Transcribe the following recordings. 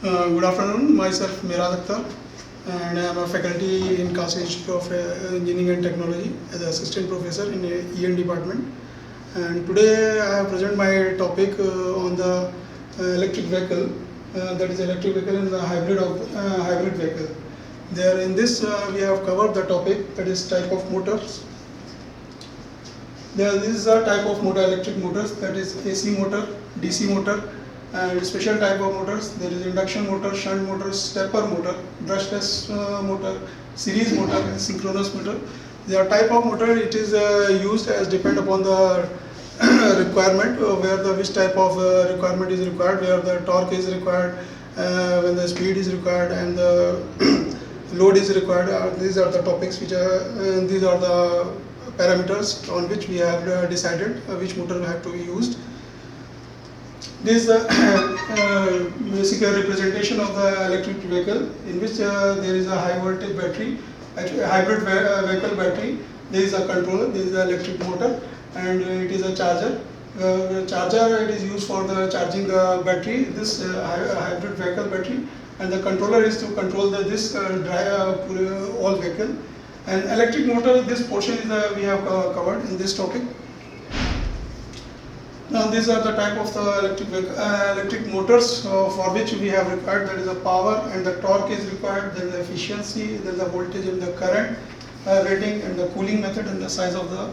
Good afternoon. Myself Mirad Akhtar, and I am a faculty in Khalsa Institute of Engineering and Technology as an assistant professor in the EN department. And today I have present my topic on the electric vehicle, that is electric vehicle and the hybrid vehicle. There in this we have covered the topic, that is type of motors. This is a type of motor, electric motors, that is AC motor, DC motor, and special type of motors. There is induction motor, shunt motor, stepper motor, brushless motor, series motor, and synchronous motor. The type of motor it is used as depend upon the requirement, where the which type of requirement is required, where the torque is required, when the speed is required, and the load is required. These are the topics which are these are the parameters on which we have decided which motor have to be used. This is the basic representation of the electric vehicle, in which there is a high voltage battery, actually a hybrid vehicle battery. There is a controller, there is an electric motor, and it is a charger. Charger it is used for the charging the battery, this hybrid vehicle battery, and the controller is to control this all vehicle. And electric motor, this portion is we have covered in this topic. Now these are the type of the electric motors for which we have required, that is the power and the torque is required, then the efficiency, then the voltage and the current rating, and the cooling method, and the size of the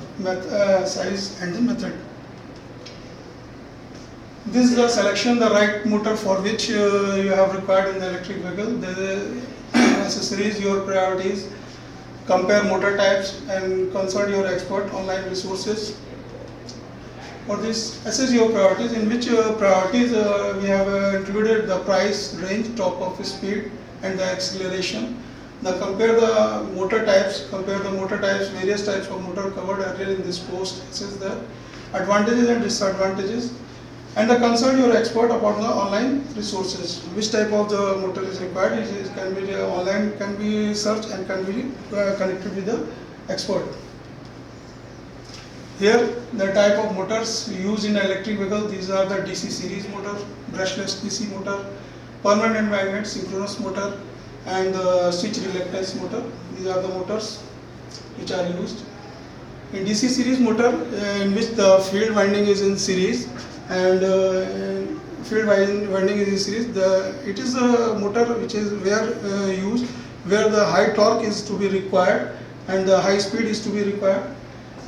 size and the method. This is the selection, the right motor for which you have required in the electric vehicle. The accessories, your priorities, compare motor types, and consult your expert online resources. For this, assess your priorities, in which priorities we have included the price, range, top of speed, and the acceleration. Now compare the motor types, various types of motor covered earlier in this post. Assess the advantages and disadvantages, and consult your expert about the online resources. Which type of the motor is required? It can be online, can be searched, and can be connected with the expert. Here, the type of motors used in electric vehicle, these are the DC series motor, brushless DC motor, permanent magnet, synchronous motor, and the switch reluctance motor. These are the motors which are used. In DC series motor, in which the field winding is in series, and field winding is in series, it is a motor which is used where the high torque is to be required and the high speed is to be required.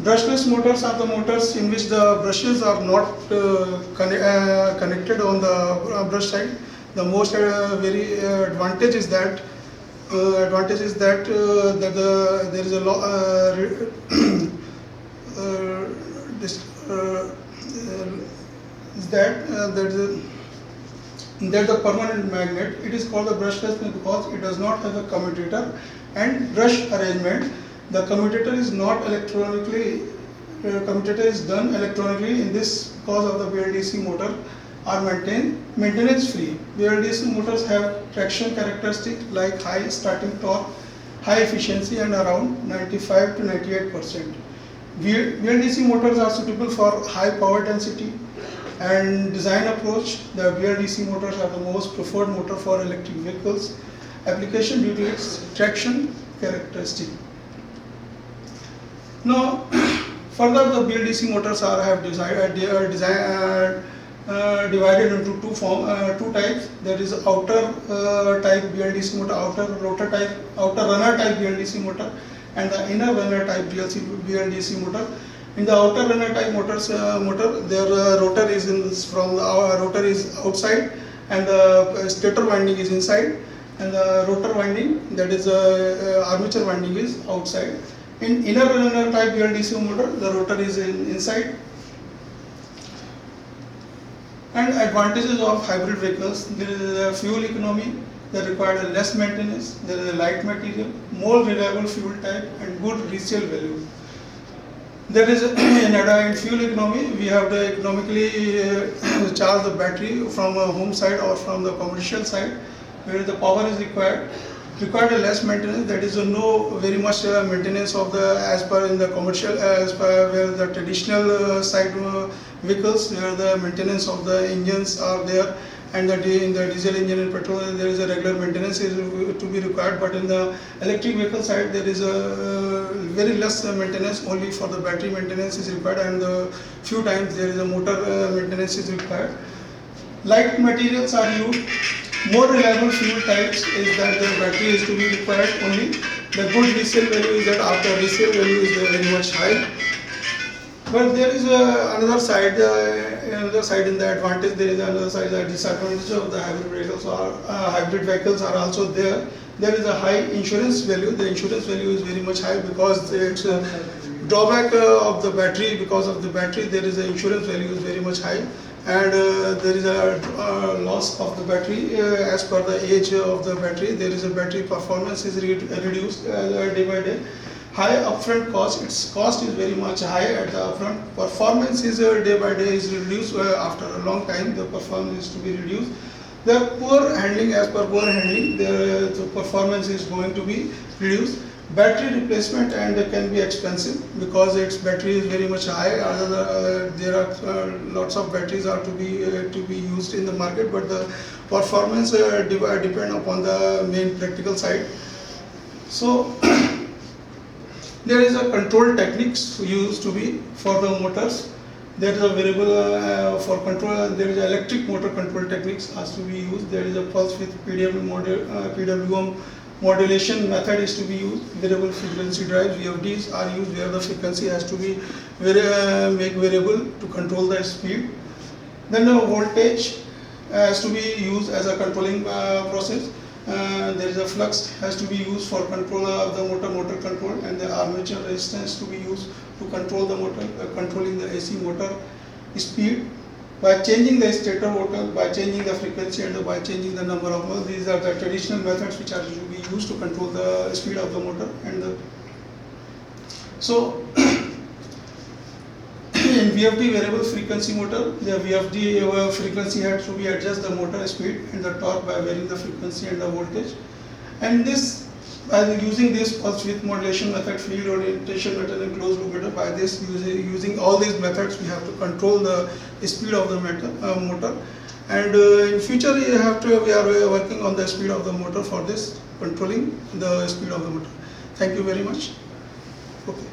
Brushless motors are the motors in which the brushes are not connected on the brush side. The most very advantage is that there is that the permanent magnet, it is called the brushless because it does not have a commutator and brush arrangement. The commutator is not electronically, commutator is done electronically in this because of the BLDC motor are maintenance free. BLDC motors have traction characteristic like high starting torque, high efficiency, and around 95 to 98%. BLDC motors are suitable for high power density and design approach. The BLDC motors are the most preferred motor for electric vehicles application due to its traction characteristic. Now, further the BLDC motors divided into two types. There is outer type BLDC motor, outer runner type BLDC motor, and the inner runner type BLDC motor. In the outer runner type motor, their rotor is outside, and the stator winding is inside, and the rotor winding, that is armature winding, is outside. In inner runner type BLDC motor, the rotor is inside. And advantages of hybrid vehicles: there is a fuel economy that requires less maintenance, there is a light material, more reliable fuel type, and good resale value. There is in fuel economy, we have to economically charge the battery from a home side or from the commercial side, where the power is required a less maintenance. That is no very much maintenance of the as per in the commercial, as per where the traditional side vehicles, where the maintenance of the engines are there, and in the diesel engine and petrol there is a regular maintenance is to be required, but in the electric vehicle side there is a very less maintenance, only for the battery maintenance is required, and few times there is a motor maintenance is required. Light materials are used. More reliable fuel types is that the battery is to be required only. The good resale value is that after resale value is very much high. But there is another side in the advantage. There is another side, the disadvantage of the hybrid vehicles. Hybrid vehicles are also there. There is a high insurance value. The insurance value is very much high because it's a drawback of the battery. Because of the battery, there is a insurance value is very much high, and there is a loss of the battery as per the age of the battery. There is a battery performance is reduced day by day. High upfront cost, its cost is very much high at the upfront. Performance is day by day is reduced after a long time. The performance is to be reduced. The poor handling, as per poor handling, the performance is going to be reduced. Battery replacement and can be expensive because its battery is very much high. There are lots of batteries are to be used in the market, but the performance depend upon the main practical side. So there is a control techniques used to be for the motors. There is a variable for control. There is electric motor control techniques has to be used. There is a pulse width PWM modulation method is to be used. Variable frequency drives VFDs are used where the frequency has to be make variable to control the speed. Then the voltage has to be used as a controlling process. There is a flux has to be used for control of the motor control, and the armature resistance to be used to control the motor, controlling the AC motor speed by changing the stator motor, by changing the frequency, and by changing the number of modes. These are the traditional methods which are to be used to control the speed of the motor. And so in VFD variable frequency motor, the VFD frequency has to be adjust the motor speed and the torque by varying the frequency and the voltage. And this, by using this pulse width modulation method, field orientation method, and closed loop method, by this using all these methods, we have to control the speed of the motor. And in future, we are working on the speed of the motor for this, controlling the speed of the motor. Thank you very much. Okay.